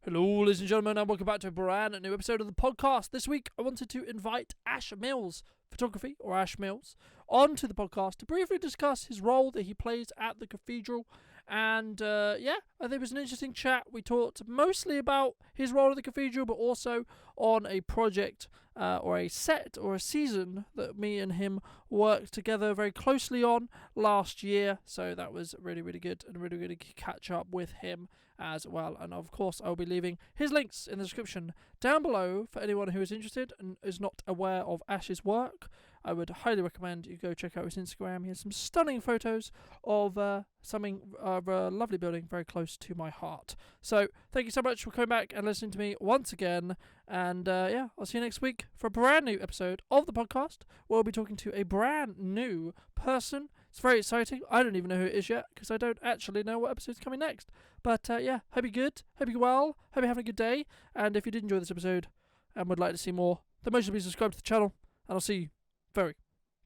Hello, ladies and gentlemen, and welcome back to a brand new episode of the podcast. This week, I wanted to invite Ash Mills Photography, or Ash Mills, onto the podcast to briefly discuss his role that he plays at the cathedral. And I think it was an interesting chat. We talked mostly about his role at the cathedral, but also on a project or a set or a season that me and him worked together very closely on last year. So that was really, really good, and really, really good catch up with him as well. And of course, I'll be leaving his links in the description down below for anyone who is interested and is not aware of Ash's work. I would highly recommend you go check out his Instagram. He has some stunning photos of a lovely building very close to my heart. So thank you so much for coming back and listening to me once again. And I'll see you next week for a brand new episode of the podcast. We'll be talking to a brand new person. It's very exciting. I don't even know who it is yet because I don't actually know what episode's coming next. But hope you're good, hope you're well, hope you're having a good day. And if you did enjoy this episode and would like to see more, then make sure to be subscribed to the channel. And I'll see you very,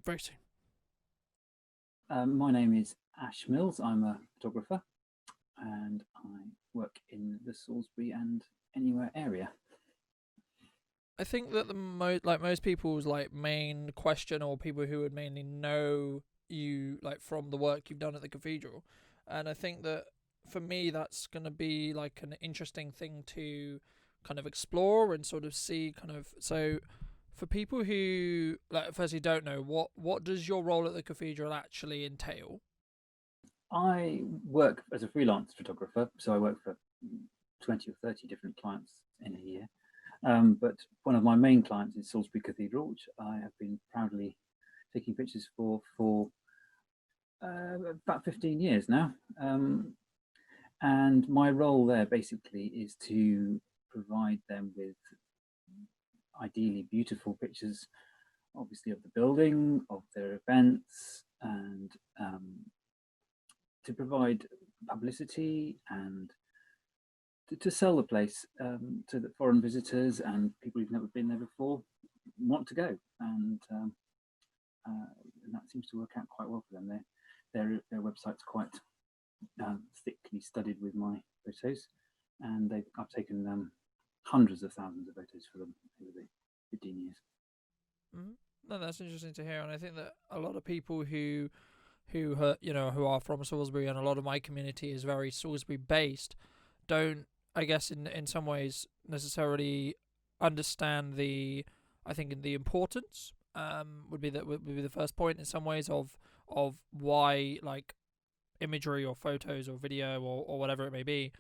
very soon. My name is Ash Mills. I'm a photographer and I work in the Salisbury and Anywhere area. I think that most people's main question, or people who would mainly know you from the work you've done at the cathedral, and I think that for me that's going to be an interesting thing to kind of explore and sort of see so for people who firstly don't know, what does your role at the cathedral actually entail? I work as a freelance photographer, so I work for 20 or 30 different clients in a year. But one of my main clients is Salisbury Cathedral, which I have been proudly taking pictures for about 15 years now. And my role there basically is to provide them with ideally beautiful pictures, obviously, of the building, of their events, and to provide publicity and to sell the place so that foreign visitors and people who've never been there before want to go. And that seems to work out quite well for them. Their website's quite thickly studied with my photos, and I've taken hundreds of thousands of photos for them over the 15 years. Mm-hmm. No, that's interesting to hear, and I think that a lot of people who are from Salisbury, and a lot of my community is very Salisbury based, don't, I guess, in some ways necessarily understand the importance would be the first point in some ways of why imagery or photos or video or whatever it may be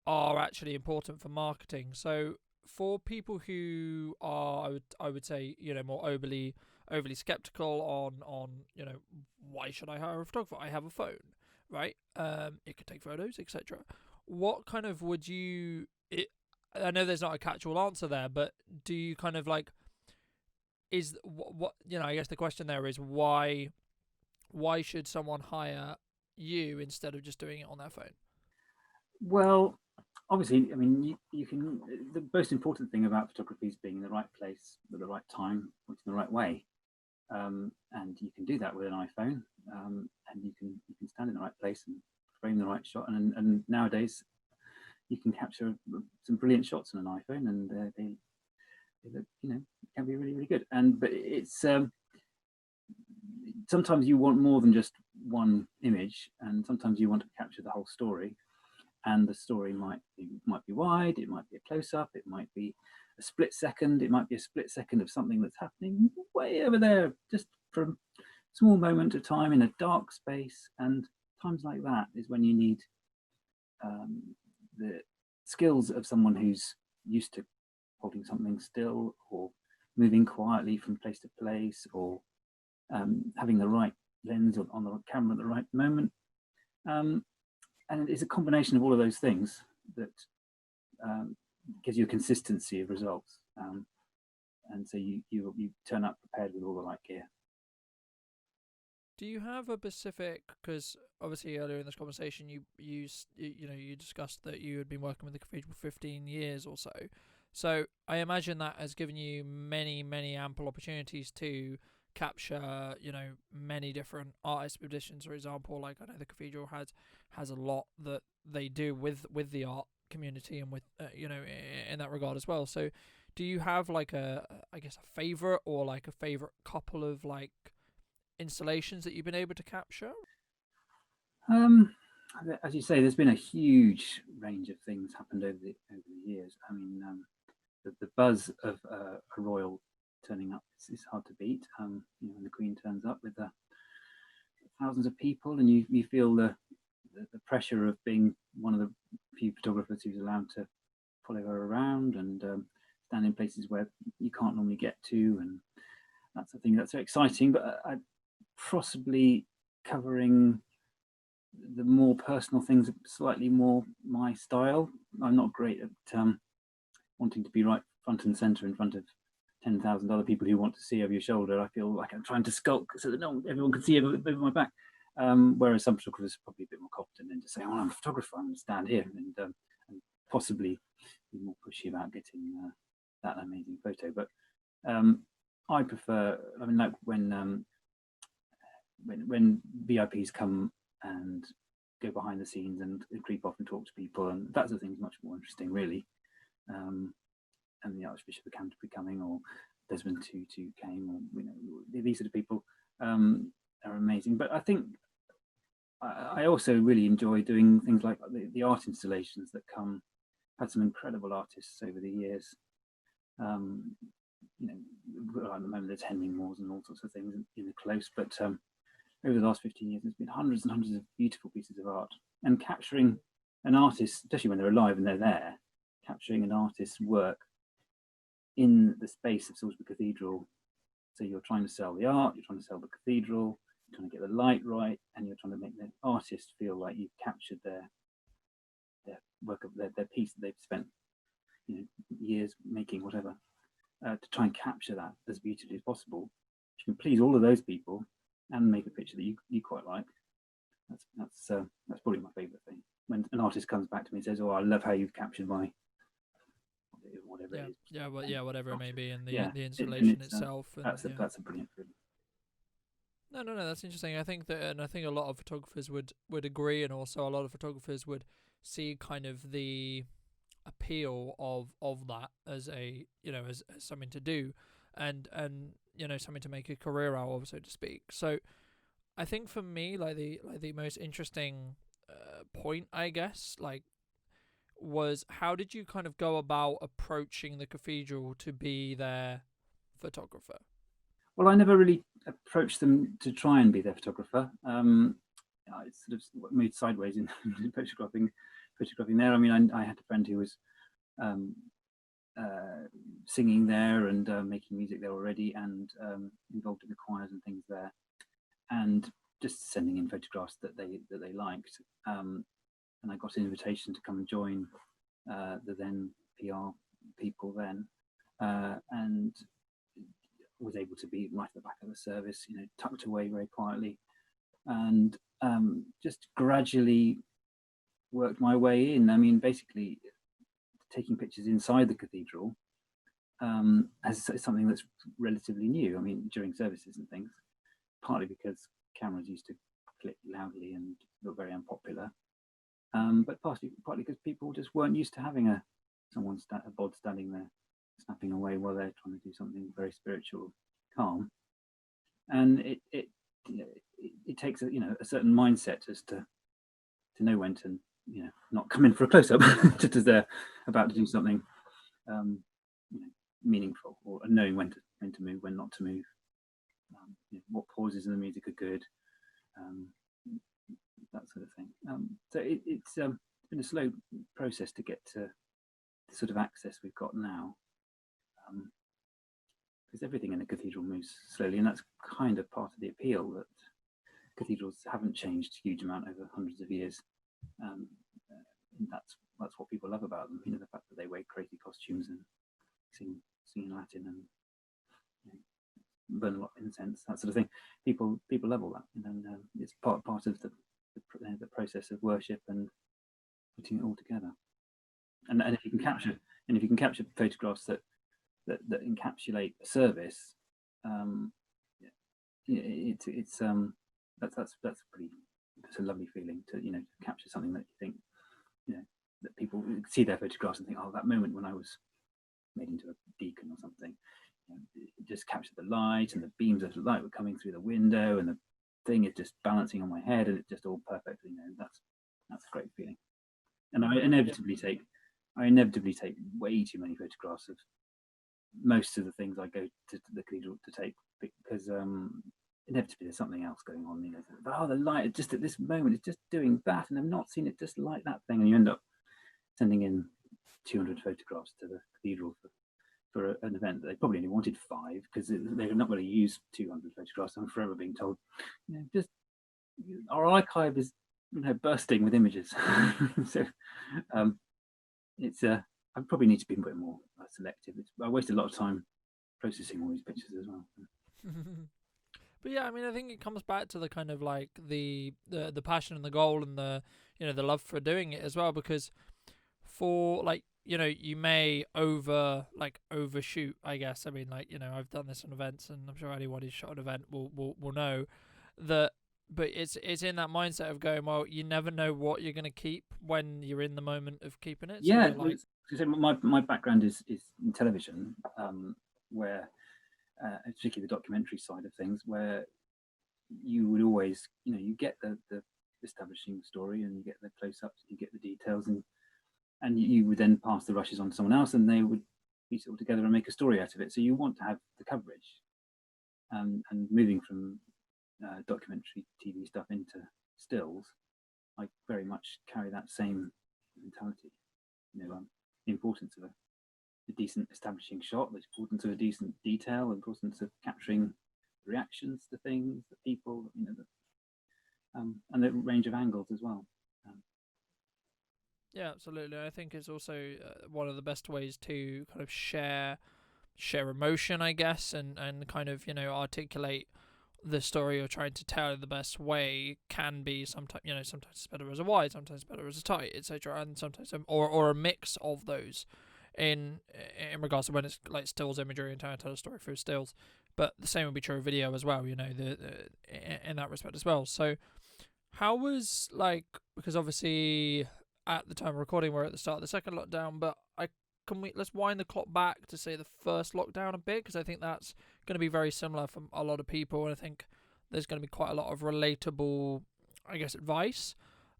are actually important for marketing. So for people who are, I would say, more overly skeptical on why should I hire a photographer? I have a phone, right? It could take photos, etc. What kind of I know there's not a catch-all answer there, but do you kind of is what I guess the question there is why should someone hire you instead of just doing it on their phone? Well, obviously, I mean, you can. The most important thing about photography is being in the right place at the right time, in the right way, and you can do that with an iPhone, and you can stand in the right place and frame the right shot. And nowadays, you can capture some brilliant shots on an iPhone, and they look, can be really, really good. But it's sometimes you want more than just one image, and sometimes you want to capture the whole story. And the story might be wide, it might be a close-up, it might be a split second, it might be a split second of something that's happening way over there, just for a small moment of time in a dark space. And times like that is when you need the skills of someone who's used to holding something still, or moving quietly from place to place, or having the right lens on the camera at the right moment. And it's a combination of all of those things that gives you a consistency of results. And so you turn up prepared with all the right gear. Do you have a specific, because obviously earlier in this conversation you discussed that you had been working with the cathedral for 15 years or so. So I imagine that has given you many, many ample opportunities to capture, many different art exhibitions, for example. I know the cathedral has a lot that they do with the art community and with in that regard as well. So, do you have like I guess a favorite or like a favorite couple of like installations that you've been able to capture? Um, as you say, there's been a huge range of things happened over the years. I mean, the buzz of a royal turning up is hard to beat. When the Queen turns up with thousands of people, and you feel the pressure of being one of the few photographers who's allowed to follow her around and stand in places where you can't normally get to, and that's the thing that's very exciting. But I possibly covering the more personal things, slightly more my style. I'm not great at wanting to be right front and center in front of 10,000 other people who want to see over your shoulder. I feel like I'm trying to skulk so that everyone can see over my back. Whereas some photographers are probably a bit more confident and just say, "Oh, I'm a photographer. I'm going to stand here," and possibly be more pushy about getting that amazing photo. But I prefer. I mean, like when VIPs come and go behind the scenes and creep off and talk to people, and that's the thing's much more interesting, really. And the Archbishop of Canterbury coming, or Desmond Tutu came, or these sort of people are amazing. But I think I also really enjoy doing things like the art installations that come. Had some incredible artists over the years. At the moment there's Henry Moores and all sorts of things in the close, but over the last 15 years, there's been hundreds and hundreds of beautiful pieces of art. And capturing an artist, especially when they're alive and they're there, capturing an artist's work in the space of Salisbury Cathedral. So you're trying to sell the art, you're trying to sell the cathedral, you're trying to get the light right, and you're trying to make the artist feel like you've captured their work of their piece that they've spent years making, whatever, to try and capture that as beautifully as possible. You can please all of those people and make a picture that you quite like. That's probably my favourite thing. When an artist comes back to me and says, "Oh, I love how you've captured my whatever it is." Whatever it may be in the installation itself. That's a brilliant feeling. No, that's interesting. I think a lot of photographers would agree, and also a lot of photographers would see kind of the appeal of that as a as something to do, and something to make a career out of, so to speak. So I think for me, like the most interesting point, I guess, was how did you kind of go about approaching the cathedral to be their photographer? Well, I never really approached them to try and be their photographer. I sort of moved sideways in photographing there. I mean, I had a friend who was singing there and making music there already, and involved in the choirs and things there, and just sending in photographs that they liked. And I got an invitation to come and join the then PR people then, and was able to be right at the back of the service, tucked away very quietly, and just gradually worked my way in. I mean, basically taking pictures inside the cathedral as something that's relatively new. I mean, during services and things, partly because cameras used to click loudly and were very unpopular, but partly because people just weren't used to having a bod standing there snapping away while they're trying to do something very spiritual, calm. And it takes a certain mindset as to know when to not come in for a close up just as they're about to do something meaningful, or knowing when to move, when not to move. What pauses in the music are good, that sort of thing. So it's been a slow process to get to the sort of access we've got now, because everything in a cathedral moves slowly, and that's kind of part of the appeal, that cathedrals haven't changed a huge amount over hundreds of years. And that's what people love about them. The fact that they wear crazy costumes and sing Latin and burn a lot of incense, that sort of thing. People love all that, and it's part of the process of worship and putting it all together. And if you can capture photographs that encapsulate a service, it's that's a lovely feeling to capture something that you think that people see their photographs and think, oh, that moment when I was made into a deacon or something, it just captured the light, and the beams of light were coming through the window, and the thing is just balancing on my head, and it's just all perfect. That's a great feeling. And I inevitably take way too many photographs of most of the things I go to the cathedral to take, because inevitably there's something else going on. The light just at this moment is just doing that, and I've not seen it just like that thing, and you end up sending in 200 photographs to the cathedral for an event that they probably only wanted 5, because they're not going to use 200 photographs. I'm forever being told, just our archive is bursting with images. So it's I probably need to be a bit more selective. I waste a lot of time processing all these pictures as well. But yeah, I mean, I think it comes back to the kind of like the passion and the goal and the the love for doing it as well, because for like you may overshoot, I guess. I mean, like I've done this on events, and I'm sure anyone who's shot an event will know that. But it's in that mindset of going, well, you never know what you're going to keep when you're in the moment of keeping it. Yeah, so my background is in television, where particularly the documentary side of things, where you would always, you get the establishing story, and you get the close-ups, you get the details, and you would then pass the rushes on to someone else, and they would piece it all together and make a story out of it. So you want to have the coverage, and moving from documentary TV stuff into stills, I very much carry that same mentality. The importance of a decent establishing shot, the importance of a decent detail, the importance of capturing reactions to things, the people, and the range of angles as well. Yeah, absolutely. I think it's also one of the best ways to kind of share emotion, I guess, and kind of articulate the story you're trying to tell in the best way. Can be sometimes sometimes it's better as a wide, sometimes better as a tight, etc., and sometimes or a mix of those in regards to when it's like stills imagery and trying to tell a story through stills. But the same would be true of video as well, in that respect as well. So how was, like, because obviously at the time of recording we're at the start of the second lockdown, but let's wind the clock back to say the first lockdown a bit, because I think that's going to be very similar for a lot of people, and I think there's going to be quite a lot of relatable, I guess, advice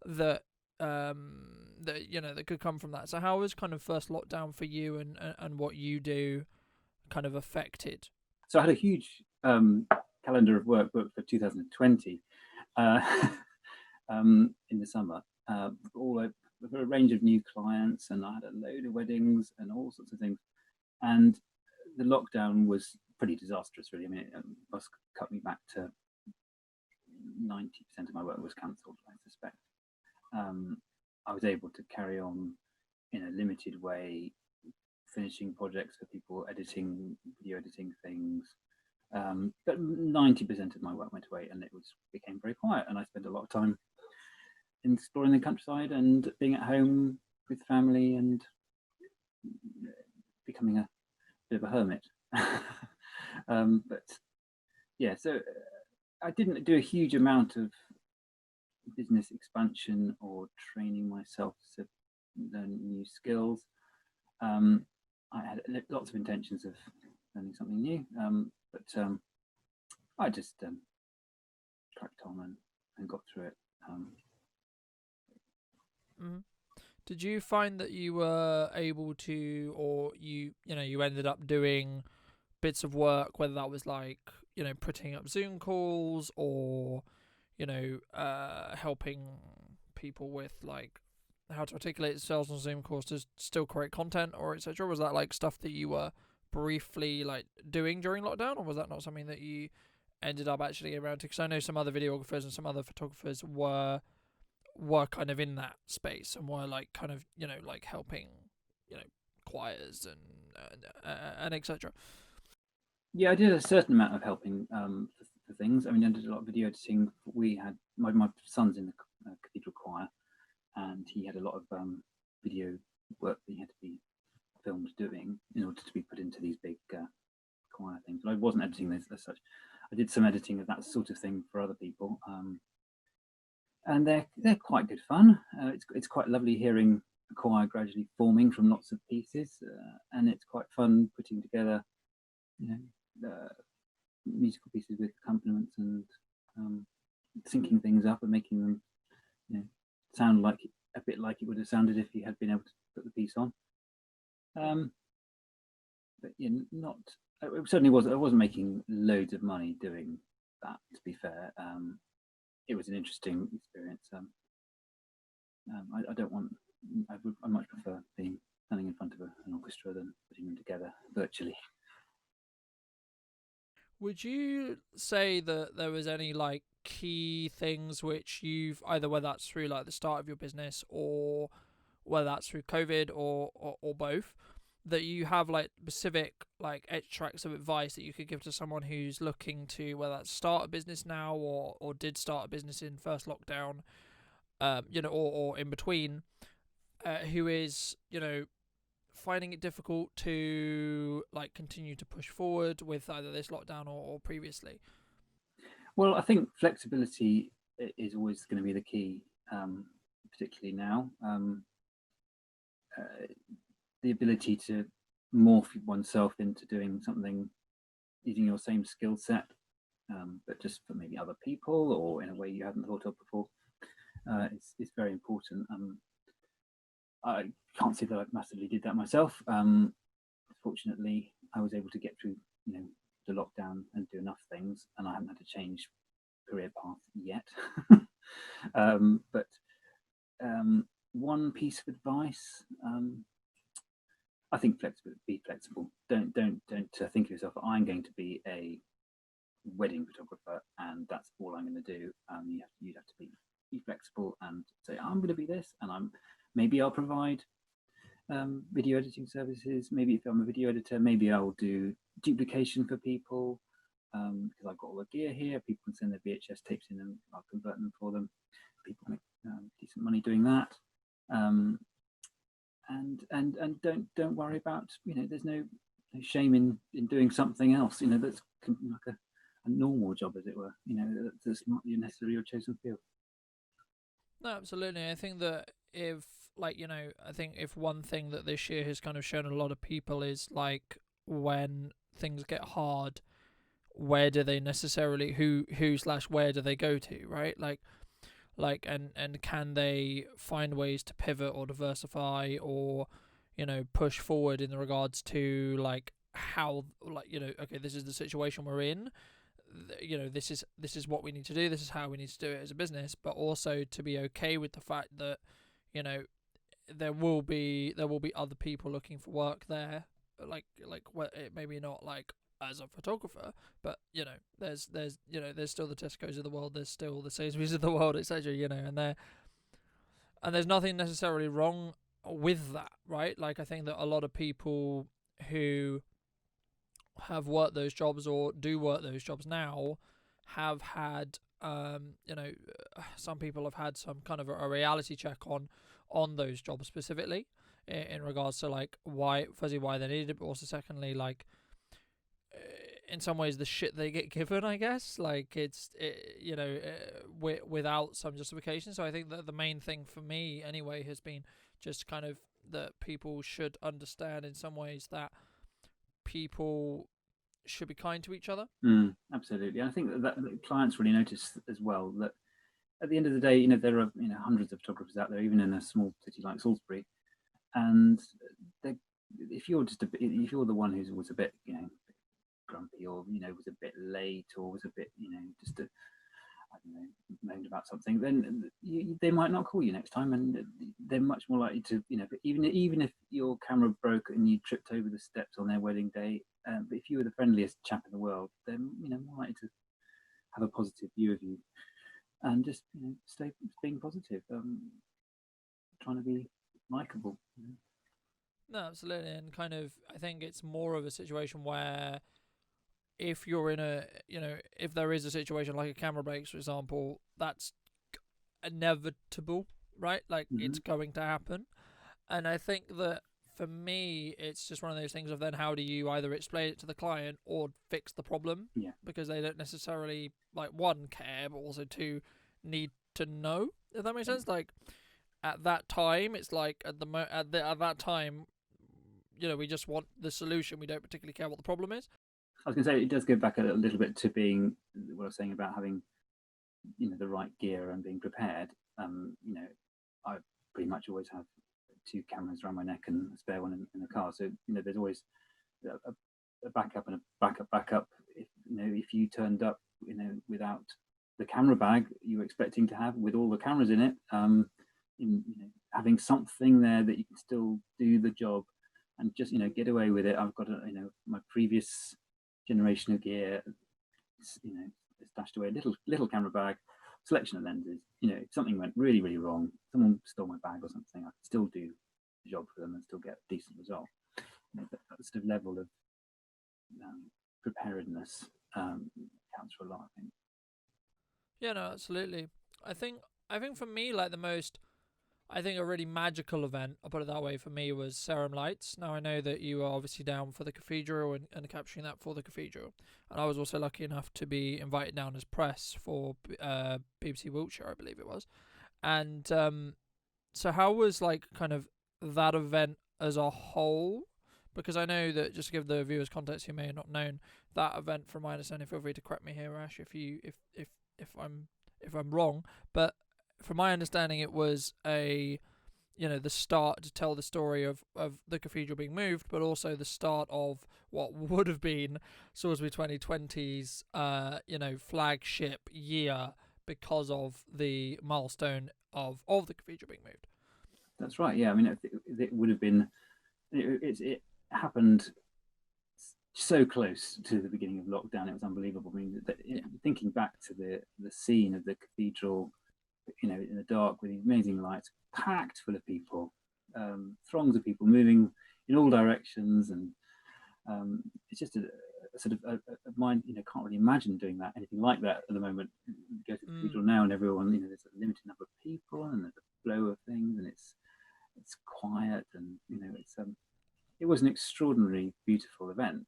that that could come from that. So how was kind of first lockdown for you, and what you do kind of affected? So I had a huge calendar of work booked for 2020 in the summer, for a range of new clients, and I had a load of weddings and all sorts of things. And the lockdown was pretty disastrous, really. I mean, it must cut me back to 90% of my work was cancelled, I suspect. I was able to carry on in a limited way, finishing projects for people, video editing things. But 90% of my work went away, and it became very quiet. And I spent a lot of time exploring the countryside and being at home with family, and becoming a bit of a hermit. But yeah, so I didn't do a huge amount of business expansion or training myself to learn new skills. I had lots of intentions of learning something new, but I just cracked on and got through it. Did you find that you were able to, or you ended up doing bits of work, whether that was like putting up Zoom calls, or helping people with like how to articulate themselves on Zoom calls to still create content, or etc.? Was that like stuff that you were briefly like doing during lockdown, or was that not something that you ended up actually getting around to? Because I know some other videographers and some other photographers were kind of in that space, and were like kind of like helping choirs and etc. Yeah, I did a certain amount of helping for things. I mean, I did a lot of video editing. We had my son's in the cathedral choir, and he had a lot of video work that he had to be filmed doing in order to be put into these big choir things. But I wasn't editing this as such. I did some editing of that sort of thing for other people, and they're quite good fun. It's quite lovely hearing choir gradually forming from lots of pieces, and it's quite fun putting together, musical pieces with accompaniments and syncing things up and making them sound like a bit like it would have sounded if you had been able to put the piece on. But not. It certainly was. I wasn't making loads of money doing that. To be fair, it was an interesting experience. I don't want. I much prefer standing in front of an orchestra than putting them together virtually. Would you say that there was any like key things which you've either, whether that's through like the start of your business or whether that's through COVID or both, that you have like specific like extracts of advice that you could give to someone who's looking to, whether that's start a business now or did start a business in first lockdown, or in between, who is, finding it difficult to like continue to push forward with either this lockdown or previously? Well, I think flexibility is always going to be the key, particularly now. The ability to morph oneself into doing something using your same skill set, but just for maybe other people or in a way you hadn't thought of before, is very important. I can't say that I massively did that myself. Fortunately, I was able to get through, the lockdown and do enough things, and I haven't had to change career path yet. But one piece of advice, I think be flexible. Don't think of yourself, I'm going to be a wedding photographer and that's all I'm going to do. You have to be flexible and say, I'm going to be this, and maybe I'll provide video editing services. Maybe if I'm a video editor, maybe I'll do duplication for people, because I've got all the gear here. People can send their VHS tapes in and I'll convert them for them. People make decent money doing that. And don't worry about, there's no shame in doing something else, that's like a normal job, as it were, that's not necessarily your chosen field. No, absolutely. I think that if one thing that this year has kind of shown a lot of people is like when things get hard, where do they necessarily where do they go to, right? And can they find ways to pivot or diversify or push forward in regards to like how, okay, this is the situation we're in, this is what we need to do, this is how we need to do it as a business, but also to be okay with the fact that there will be other people looking for work there, like maybe not like as a photographer, but there's still the Tesco's of the world, there's still the Salisbury's of the world, etc. And there's nothing necessarily wrong with that, right? Like I think that a lot of people who have worked those jobs or do work those jobs now have had some people have had some kind of a reality check on those jobs specifically in regards to like why they needed it, but also secondly like in some ways the shit they get given, I guess, like without some justification. So I think that the main thing for me anyway has been just kind of that people should understand in some ways that people should be kind to each other. Absolutely. I think that clients really notice as well that at the end of the day, there are hundreds of photographers out there, even in a small city like Salisbury, and if you're the one who was a bit grumpy or was a bit late or was a bit moaned about something, then they might not call you next time, and they're much more likely to but even if your camera broke and you tripped over the steps on their wedding day, but if you were the friendliest chap in the world, they're more likely to have a positive view of you, and just stay being positive, trying to be likable. No, absolutely. And kind of I think it's more of a situation where if you're in if there is a situation like a camera breaks, for example, that's inevitable, right? Like it's going to happen. And I think that for me, it's just one of those things of then how do you either explain it to the client or fix the problem? Yeah. Because they don't necessarily like one care, but also two need to know, if that makes sense. Like at that time, it's like at that time, we just want the solution. We don't particularly care what the problem is. I was going to say, it does go back a little bit to being what I was saying about having, the right gear and being prepared. I pretty much always have 2 cameras around my neck and a spare one in the car. So, there's always a backup and a backup. If you turned up, without the camera bag you were expecting to have with all the cameras in it, having something there that you can still do the job and just, get away with it. I've got my previous generation of gear, stashed away, little camera bag, selection of lenses. If something went really, really wrong, someone stole my bag or something, I could still do the job for them and still get a decent result. That sort of level of preparedness counts for a lot, I think. Yeah, no, absolutely. I think for me, like a really magical event, I'll put it that way, for me was Sarum Lights. Now, I know that you are obviously down for the cathedral and capturing that for the cathedral. And I was also lucky enough to be invited down as press for BBC Wiltshire, I believe it was. And so how was kind of that event as a whole? Because I know that, just to give the viewers context who may have not known, that event, from my understanding, feel free to correct me here, Ash, if I'm wrong, but from my understanding, it was the start to tell the story of the cathedral being moved, but also the start of what would have been Salisbury 2020's flagship year, because of the milestone of the cathedral being moved. That's right. Yeah, I mean, it would have been. It happened so close to the beginning of lockdown. It was unbelievable. I mean, thinking back to the scene of the cathedral, in the dark with these amazing lights, packed full of people, throngs of people moving in all directions, and it's just a sort of a mind. Can't really imagine doing anything like that at the moment. You go to the cathedral now, and everyone, there's a limited number of people, and there's a flow of things, and it's quiet, and it was an extraordinary, beautiful event,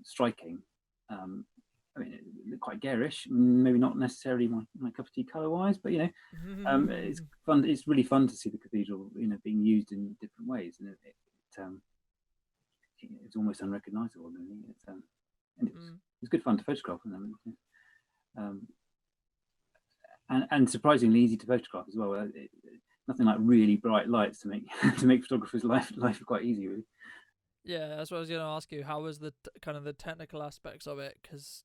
striking. I mean, quite garish, maybe not necessarily my cup of tea colour-wise, but it's fun. It's really fun to see the cathedral, being used in different ways, and it's almost unrecognisable. Really. It's good fun to photograph them, and surprisingly easy to photograph as well. Nothing like really bright lights to make photographers' life quite easy, really. Yeah, that's what I was going to ask you. How was the kind of the technical aspects of it? Because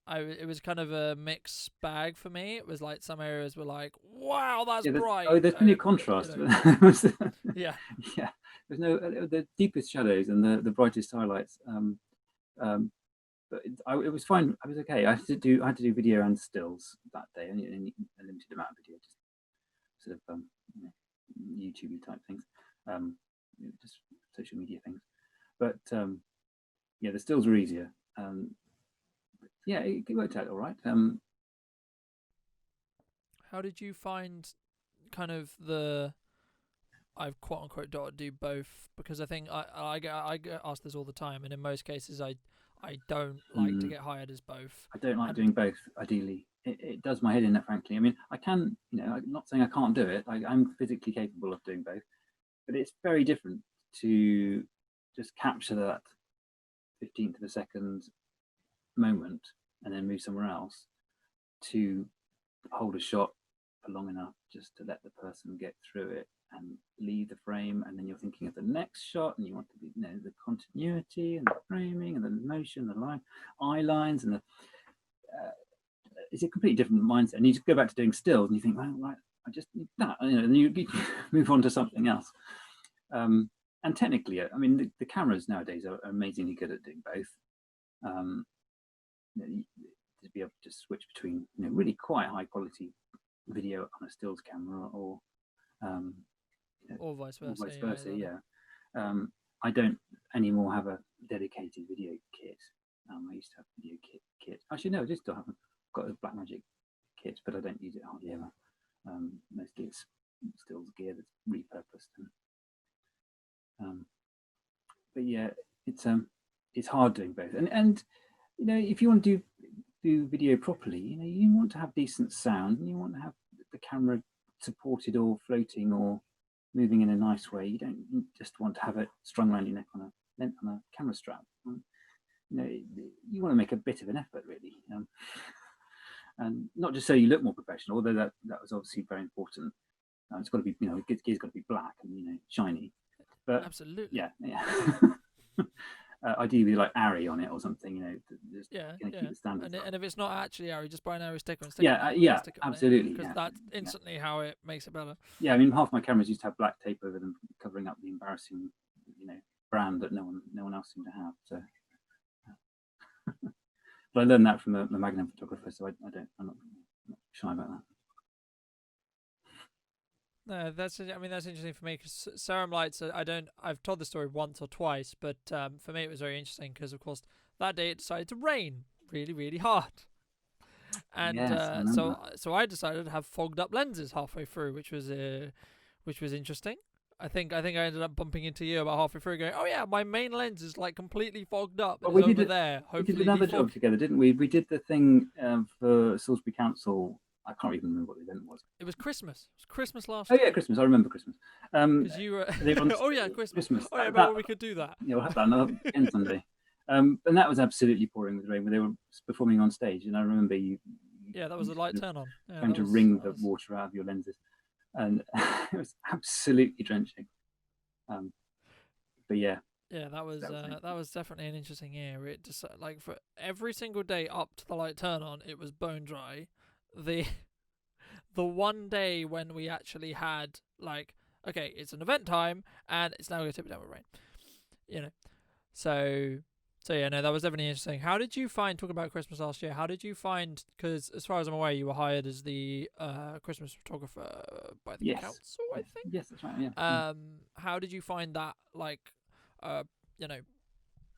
it was kind of a mixed bag for me. It was like some areas were like, wow, that's bright. There's plenty of contrast. Yeah. Yeah. There's the deepest shadows and the brightest highlights. But it was fine. I was okay. I had to do video and stills that day, only a limited amount of video, just sort of YouTube type things, just social media things. But the stills were easier. It worked out all right. How did you find kind of I've quote unquote got to do both, because I think I get asked this all the time, and in most cases I don't like to get hired as both. I don't like doing both. Ideally, it does my head in, frankly. I mean, I can, I'm not saying I can't do it. I'm physically capable of doing both, but it's very different to just capture that 15th of a second moment and then move somewhere else, to hold a shot for long enough just to let the person get through it and leave the frame, and then you're thinking of the next shot, and you want to be, the continuity and the framing and the motion, the eye lines, and it's a completely different mindset. And you just go back to doing stills, and you think, well, right, I just need that, and you move on to something else. And technically, I mean, the cameras nowadays are amazingly good at doing both. To be able to just switch between, really quite high quality video on a stills camera, or vice versa. I don't anymore have a dedicated video kit. I used to have a video kit. Actually, no, I just still haven't got a Blackmagic kit, but I don't use it hardly ever. Mostly it's stills gear that's repurposed. But yeah, it's hard doing both. And if you want to do video properly, you want to have decent sound, and you want to have the camera supported or floating or moving in a nice way. You don't just want to have it strung around your neck on a camera strap. You want to make a bit of an effort, really, and not just so you look more professional, although that was obviously very important. It's got to be, gear's got to be black and shiny. But absolutely, yeah. Ideally, like Ari on it or something, just keep the standards. And if it's not actually Ari, just buy an Ari sticker and stick it. Absolutely, because that's instantly how it makes it better. Yeah, I mean, half my cameras used to have black tape over them, covering up the embarrassing, brand that no one else seemed to have. So, but I learned that from a Magnum photographer, so I'm not shy about that. No, that's interesting for me because Sarum lights. I've told the story once or twice, but for me it was very interesting because of course that day it decided to rain really, really hard, and yes, so I decided to have fogged up lenses halfway through, which was interesting. I think I ended up bumping into you about halfway through, going, "Oh yeah, my main lens is like completely fogged up. It's over there. Hopefully, we did another job together, didn't we? We did the thing for Salisbury Council. I can't even remember what the event was. It was Christmas. It was Christmas last year. Oh yeah, Christmas. I remember Christmas. Because you were. Oh yeah, Christmas. Oh yeah, but we could do that. Yeah, we'll have that another again someday. And that was absolutely pouring with rain. When they were performing on stage, and I remember you. Yeah, that was a light turn on. Yeah, trying to wring the water out of your lenses, and it was absolutely drenching. But yeah. Yeah, that was definitely an interesting year. It just like for every single day up to the light turn on, it was bone dry. The one day when we actually had like, okay, it's an event time and it's now going to tip it down with rain, So yeah, no, that was definitely interesting. How did you find, talking about Christmas last year, because as far as I'm aware, you were hired as the Christmas photographer by the council, I think? Yes, that's right, yeah. How did you find that, like,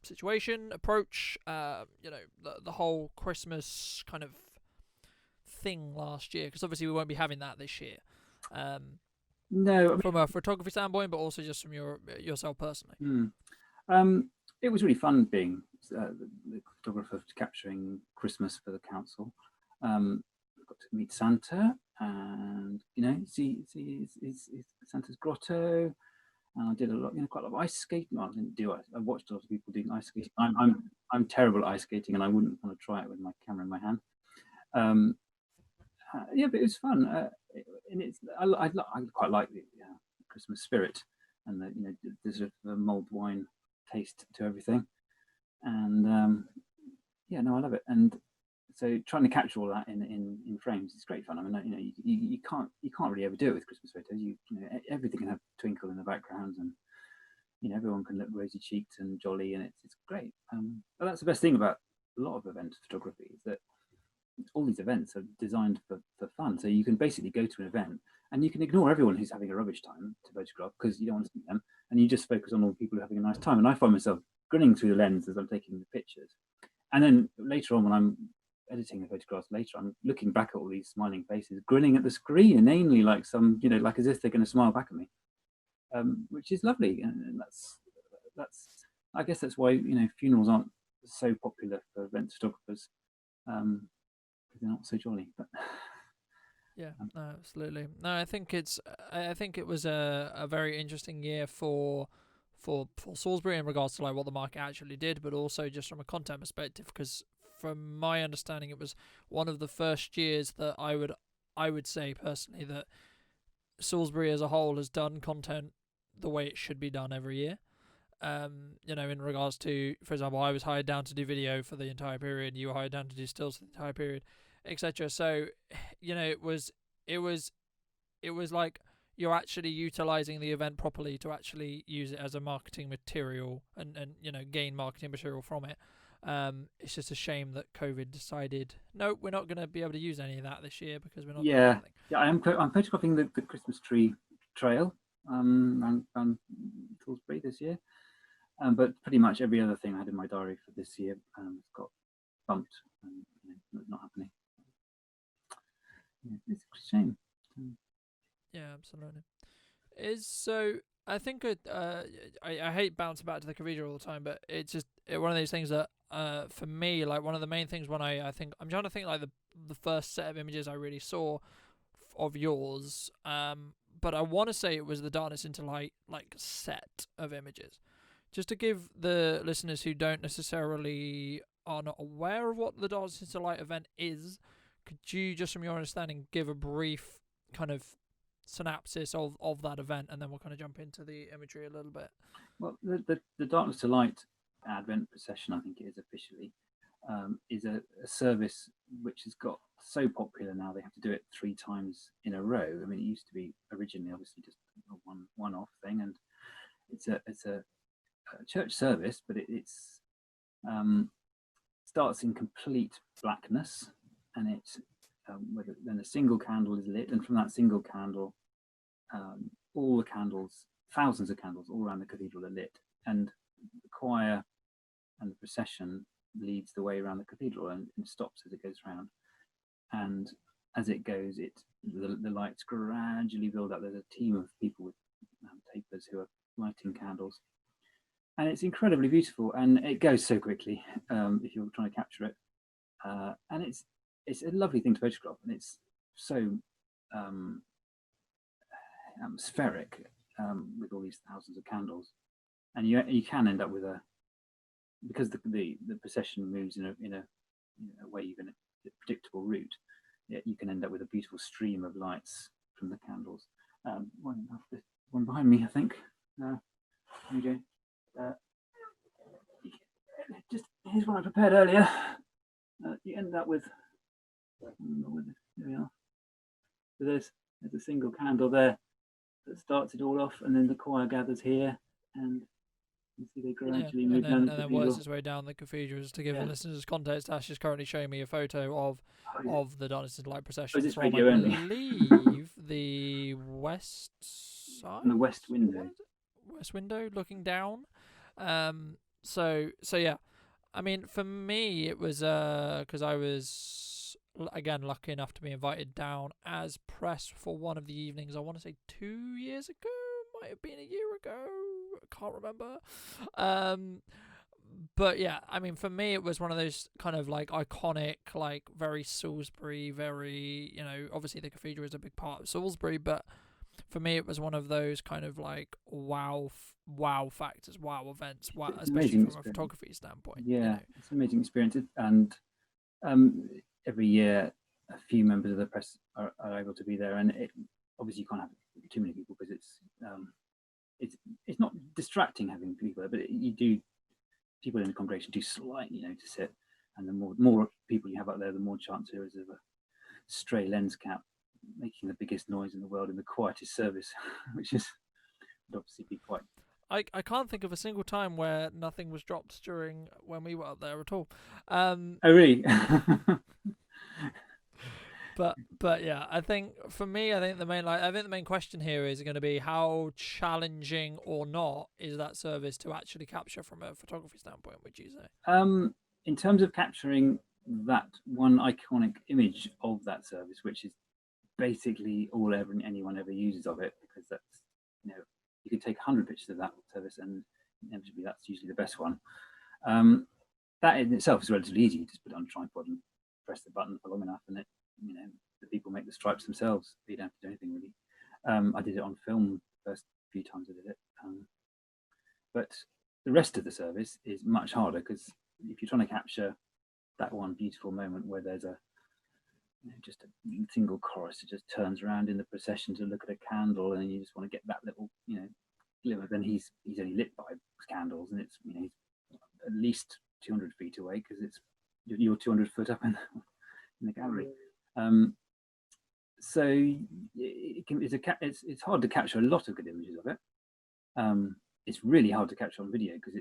situation, approach, the whole Christmas kind of thing last year? Because obviously we won't be having that this year. No, from a photography standpoint, but also just from yourself personally. It was really fun being the photographer capturing Christmas for the council. Got to meet Santa and see Santa's grotto. And I did quite a lot of ice skating. Well, I didn't do it. I watched a lot of people doing ice skating. I'm terrible at ice skating, and I wouldn't want to try it with my camera in my hand. Yeah, but it was fun, and I quite like the Christmas spirit, and there's a mulled wine taste to everything, and I love it. And so trying to capture all that in frames is great fun. I mean, you can't really ever do it with Christmas photos. Everything can have twinkle in the background, and everyone can look rosy cheeked and jolly, and it's great. But that's the best thing about a lot of event photography, is that all these events are designed for fun. So you can basically go to an event and you can ignore everyone who's having a rubbish time to photograph because you don't want to see them, and you just focus on all the people who are having a nice time. And I find myself grinning through the lens as I'm taking the pictures, and then later on when I'm editing the photographs later, I'm looking back at all these smiling faces, grinning at the screen inanely, like like as if they're going to smile back at me, which is lovely. And that's I guess that's why funerals aren't so popular for event photographers. They're not so jolly, but yeah, no, absolutely. No, I think it was a very interesting year for Salisbury in regards to like what the market actually did, but also just from a content perspective, because from my understanding, it was one of the first years that I would say personally that Salisbury as a whole has done content the way it should be done every year. In regards to, for example, I was hired down to do video for the entire period, you were hired down to do stills for the entire period, etc. So, it was like you're actually utilizing the event properly to actually use it as a marketing material and gain marketing material from it. It's just a shame that COVID decided, no, we're not going to be able to use any of that this year because we're not. Yeah, I'm photographing the Christmas tree trail around Salisbury this year. But pretty much every other thing I had in my diary for this year got bumped and not happening. Yeah, it's a shame. Yeah, absolutely. I think I hate bouncing back to the cathedral all the time, but it's just one of those things that for me, like one of the main things when I'm trying to think like the first set of images I really saw of yours, but I want to say it was the Darkness into Light like set of images. Just to give the listeners who don't necessarily are not aware of what the Darkness into Light event is, could you, just from your understanding, give a brief kind of synopsis of that event, and then we'll kind of jump into the imagery a little bit. Well, the Darkness to Light Advent procession, I think it is officially, is a service which has got so popular now they have to do it 3 times in a row. I mean, it used to be originally obviously just a one-off thing, and it's a church service, but it's starts in complete blackness, and it's then a single candle is lit, and from that single candle, all the candles, thousands of candles all around the cathedral are lit, and the choir and the procession leads the way around the cathedral and stops as it goes round. And as it goes, the lights gradually build up. There's a team of people with tapers who are lighting candles, and it's incredibly beautiful. And it goes so quickly if you're trying to capture it. And it's a lovely thing to photograph, and it's so atmospheric with all these thousands of candles. And you can end up with because the procession moves in a way, even a predictable route, you can end up with a beautiful stream of lights from the candles. One behind me, I think. Here we go. Just here's what I prepared earlier. You end up with here we are. So there's a single candle there that starts it all off, and then the choir gathers here, and you see they gradually move down the cathedral. And then works its way down the cathedral. Just to give the listeners context, Ash is currently showing me a photo of the Darkness into Light procession from, I believe, the west side? From the west window. West window, looking down. So yeah. I mean, for me, it was because I was, again, lucky enough to be invited down as press for one of the evenings. I want to say 2 years ago, might have been a year ago. I can't remember. But yeah, I mean, for me, it was one of those kind of like iconic, like very Salisbury, very, obviously the cathedral is a big part of Salisbury, but for me, it was one of those kind of like wow factors, wow events, especially from a photography standpoint. Yeah, it's an amazing experience. And every year, a few members of the press are able to be there, and obviously you can't have too many people because it's not distracting having people there, but people in the congregation do slightly notice it, and the more people you have up there, the more chance there is of a stray lens cap making the biggest noise in the world in the quietest service, which would obviously be quite. I can't think of a single time where nothing was dropped during when we were up there at all. Oh really? But yeah, I think for me, the main question here is going to be how challenging or not is that service to actually capture from a photography standpoint, would you say? In terms of capturing that one iconic image of that service, which is basically all anyone ever uses of it, because that's, you can take 100 pictures of that service and inevitably that's usually the best one. That in itself is relatively easy. You just put it on a tripod and press the button for long enough, and the people make the stripes themselves. You don't have to do anything really. I did it on film the first few times I did it, but the rest of the service is much harder, because if you're trying to capture that one beautiful moment where there's just a single chorus that just turns around in the procession to look at a candle, and you just want to get that little glimmer, then he's only lit by candles, and it's he's at least 200 feet away, because you're 200 foot up in the gallery. So it's hard to capture a lot of good images of it. It's really hard to capture on video, because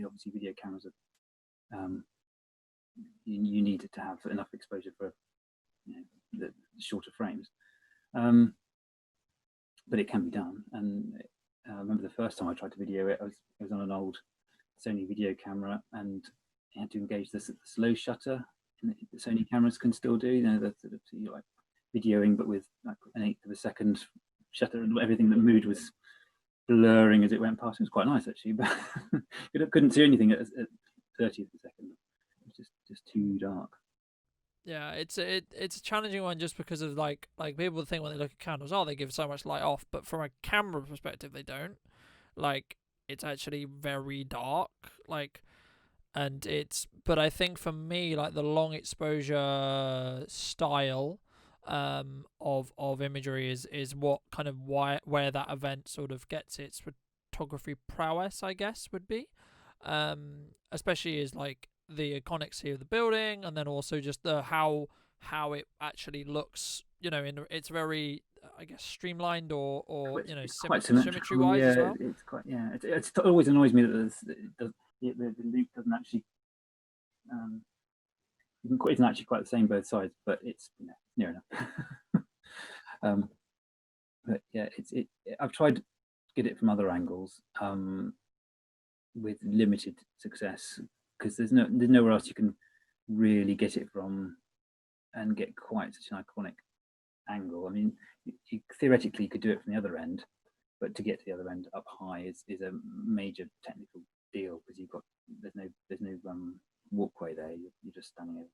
obviously video cameras are you need to have enough exposure for the shorter frames, but it can be done. And I remember the first time I tried to video it, I was on an old Sony video camera, and you had to engage the slow shutter, and the Sony cameras can still do, the sort of like videoing, but with like an 1/8 of a second shutter, and everything that moved was blurring as it went past. It was quite nice actually, but you couldn't see anything at 30th of a second. It was just too dark. Yeah, it's a challenging one just because of like people think when they look at candles, oh, they give so much light off, but from a camera perspective, they don't. Like, it's actually very dark. Like, and it's but I think for me, like, the long exposure style of imagery is what kind of where that event sort of gets its photography prowess, I guess, would be. Especially is like the iconicity of the building, and then also just the how it actually looks, in it's very, I guess, streamlined or It's quite symmetry symmetrical. wise as Yeah, well. it's quite. Yeah, it always annoys me that the loop doesn't actually. Um, isn't actually quite the same both sides, but it's near enough. um, but yeah, I've tried to get it from other angles with limited success because there's nowhere else you can really get it from and get quite such an iconic angle. I mean, theoretically you could do it from the other end, but to get to the other end up high is a major technical deal because there's no walkway there. You're just standing over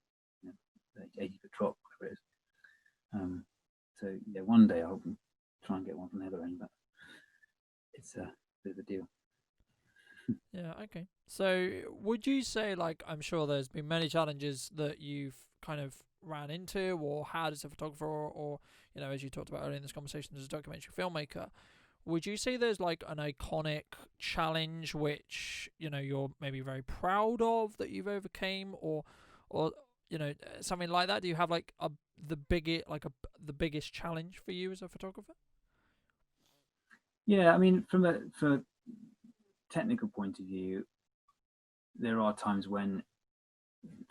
80-foot drop, whatever it is. So yeah, one day I'll try and get one from the other end, but it's a bit of a deal. Yeah, okay. So would you say, like, I'm sure there's been many challenges that you've kind of ran into or had as a photographer, or as you talked about earlier in this conversation, as a documentary filmmaker, would you say there's like an iconic challenge which you're maybe very proud of that you've overcame, or something like that? Do you have like the biggest challenge for you as a photographer? Yeah, I mean, from a technical point of view, there are times when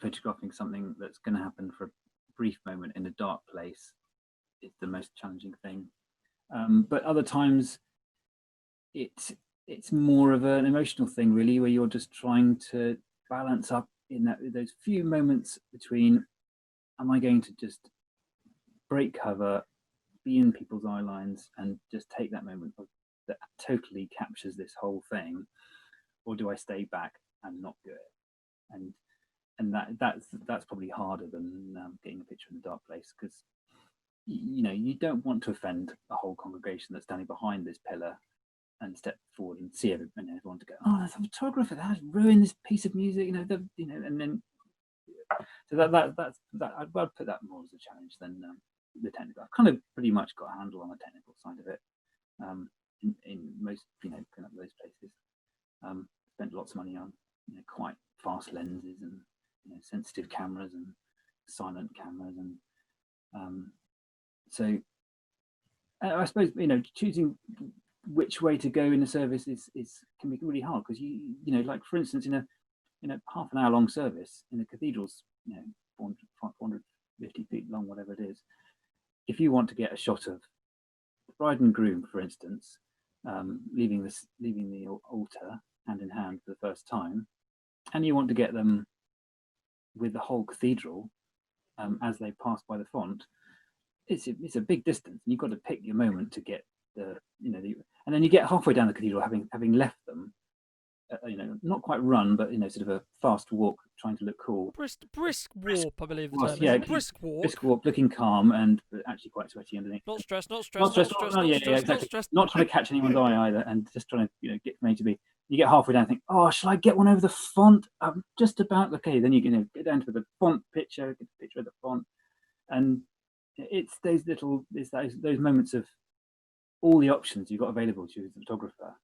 photographing something that's going to happen for a brief moment in a dark place is the most challenging thing. But other times, it's more of an emotional thing, really, where you're just trying to balance up in those few moments between, am I going to just break cover, be in people's eye lines, and just take that moment that totally captures this whole thing, or do I stay back and not do it? And that's probably harder than getting a picture in a dark place, because you don't want to offend a whole congregation that's standing behind this pillar and step forward and see everyone to go, oh, that's a photographer that has ruined this piece of music, and then so that's I'd put that more as a challenge than the technical. I've kind of pretty much got a handle on the technical side of it in most kind of those places. Spent lots of money on quite fast lenses and sensitive cameras and silent cameras, and so I suppose choosing which way to go in the service is can be really hard, because like, for instance, in a half an hour long service in the cathedral's 450 feet long, whatever it is, if you want to get a shot of the bride and groom, for instance, leaving the altar hand in hand for the first time, and you want to get them with the whole cathedral as they pass by the font, it's a big distance, and you've got to pick your moment to get and then you get halfway down the cathedral having left them, not quite run, but sort of a fast walk, trying to look cool. Brisk warp, I believe the term Yeah, is. Brisk walk. Brisk walk, looking calm, and actually quite sweaty underneath. Not stressed, not Not stressed, stressed. not Yeah, stressed, exactly. not stressed. Not trying to catch anyone's eye either, and just trying to get from A to B. You get halfway down and think, oh, shall I get one over the font? I'm just about okay. Then you get down to the font picture, get a picture of the font, and it's those moments of all the options you've got available to you as a photographer.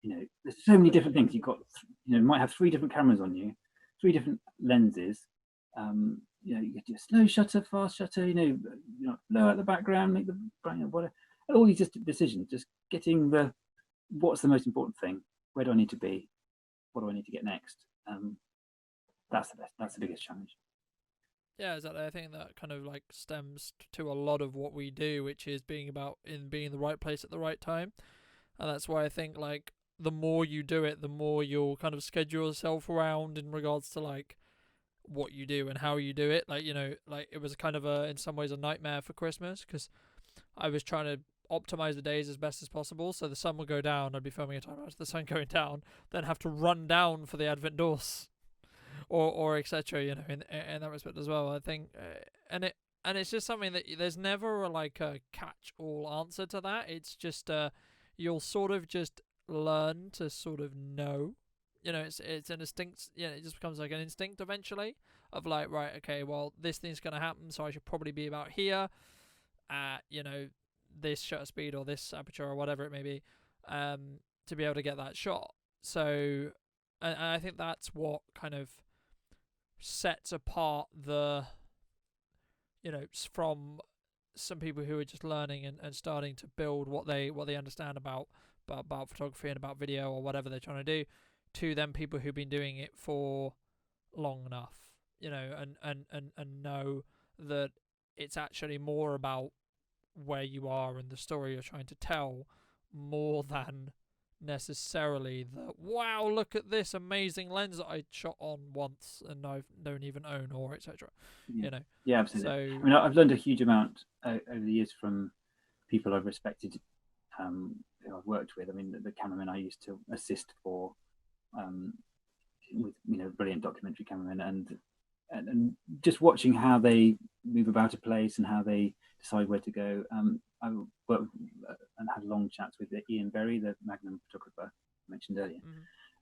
There's so many different things. You've got, might have 3 different cameras on you, 3 different lenses. You get your slow shutter, fast shutter. Blur out the background, make the whatever. All these just decisions. Just getting what's the most important thing. Where do I need to be? What do I need to get next? That's the best. That's the biggest challenge. Yeah, exactly. I think that kind of like stems to a lot of what we do, which is being in the right place at the right time. And that's why I think, like, the more you do it, the more you'll kind of schedule yourself around in regards to like what you do and how you do it. Like, like, it was kind of in some ways a nightmare for Christmas, because I was trying to optimize the days as best as possible. So the sun would go down, I'd be filming a time after the sun going down, then have to run down for the Advent doors, or etc. You know, in that respect as well. I think, and it's just something that there's never a catch-all answer to that. It's just you'll sort of just learn to sort of know. You know, it's an instinct. You know, it just becomes like an instinct eventually of like, right, okay, well, this thing's gonna happen, so I should probably be about here at, you know, this shutter speed or this aperture or whatever it may be, to be able to get that shot. So, and I think that's what kind of sets apart from some people who are just learning and starting to build what they understand about photography and about video or whatever they're trying to do, to them people who've been doing it for long enough, you know, and know that it's actually more about where you are and the story you're trying to tell, more than necessarily the wow, look at this amazing lens that I shot on once and I don't even own, or etc. You know. Yeah, absolutely. So I mean, I've learned a huge amount over the years from people I've respected, who I've worked with. I mean, the cameramen I used to assist for, with, you know, brilliant documentary cameramen, and just watching how they move about a place and how they decide where to go. I worked and had long chats with Ian Berry, the Magnum photographer I mentioned earlier.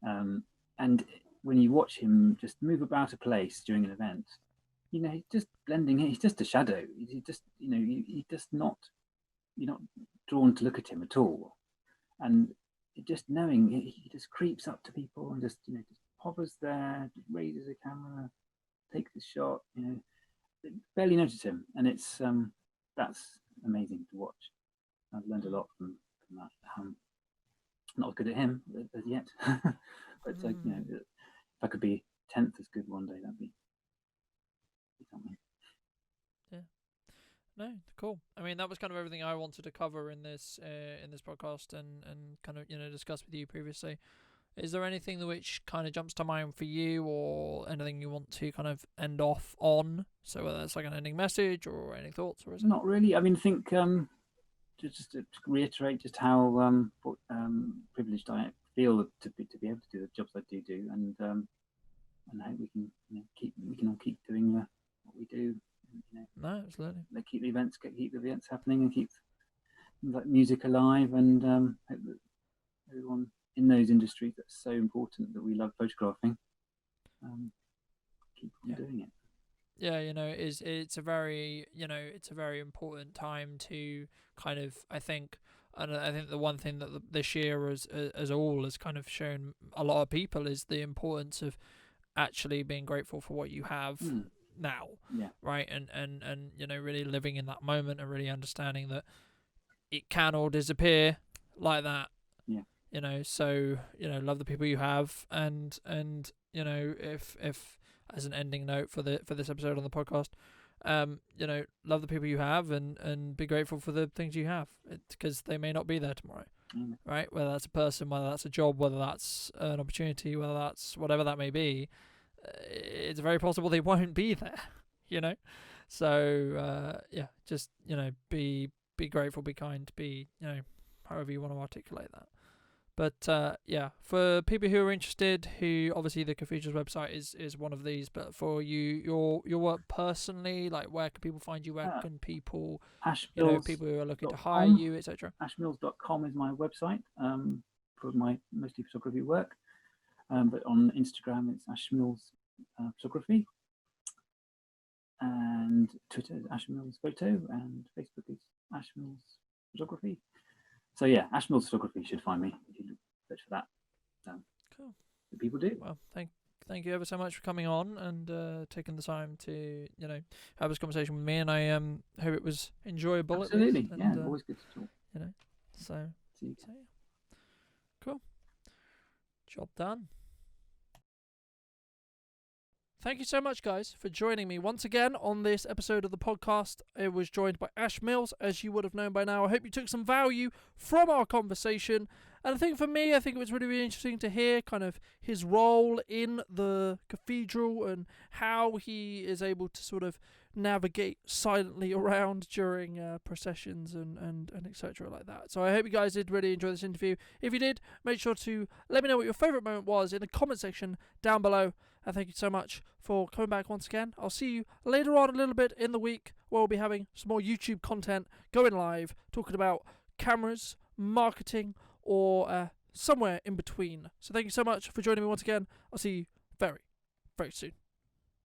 Mm-hmm. And when you watch him just move about a place during an event, you know, he's just blending in. He's just a shadow. He just, you know, he just not, you're not drawn to look at him at all. And just knowing he just creeps up to people and just, you know, just hovers there, just raises a camera, takes the shot, you know, barely notice him. And it's that's amazing to watch. I've learned a lot from that. Not good at him as yet, but you know, if I could be 10th as good one day, that'd be something. Yeah. No, cool. I mean, that was kind of everything I wanted to cover in this podcast and kind of, you know, discuss with you previously. Is there anything which kind of jumps to mind for you, or anything you want to kind of end off on? So whether it's like an ending message or any thoughts, or is it? Not really. I mean, I think just to reiterate just how privileged I feel to be able to do the jobs I do, and I hope we can, you know, we can all keep doing what we do. You know, No, absolutely. They keep the events happening and keep things like music alive, and hope that everyone in those industries that's so important that we love photographing, keep on doing it. Yeah, you know, it's a very important time to kind of, I think the one thing that this year as all has kind of shown a lot of people is the importance of actually being grateful for what you have now, right, and you know, really living in that moment and really understanding that it can all disappear like that. You know, so, you know, love the people you have, and you know, if as an ending note for this episode on the podcast, you know, love the people you have, and be grateful for the things you have, because they may not be there tomorrow, right? Whether that's a person, whether that's a job, whether that's an opportunity, whether that's whatever that may be, it's very possible they won't be there, you know. So yeah, just, you know, be grateful, be kind, be, you know, however you want to articulate that. But yeah, for people who are interested, who obviously the Cathedral's website is one of these, but for you, your work personally, like, where can people find you? Where can people, you know, people who are looking to hire you, etc.? Ashmills.com is my website for my mostly photography work, but on Instagram it's Ashmills Photography, and Twitter is Ashmills Photo, and Facebook is Ashmills Photography. So yeah, Ashmills Photography should find me if you search for that. Cool. People do. Well, thank you ever so much for coming on and taking the time to, you know, have this conversation with me, and I hope it was enjoyable. Absolutely, yeah, always good to talk. You know, so yeah. Cool. Job done. Thank you so much, guys, for joining me once again on this episode of the podcast. I was joined by Ash Mills, as you would have known by now. I hope you took some value from our conversation. And I think for me, I think it was really, really interesting to hear kind of his role in the cathedral and how he is able to sort of navigate silently around during processions and etc. like that. So I hope you guys did really enjoy this interview. If you did, make sure to let me know what your favourite moment was in the comment section down below. And thank you so much for coming back once again. I'll see you later on a little bit in the week where we'll be having some more YouTube content going live, talking about cameras, marketing, or somewhere in between. So thank you so much for joining me once again. I'll see you very, very soon.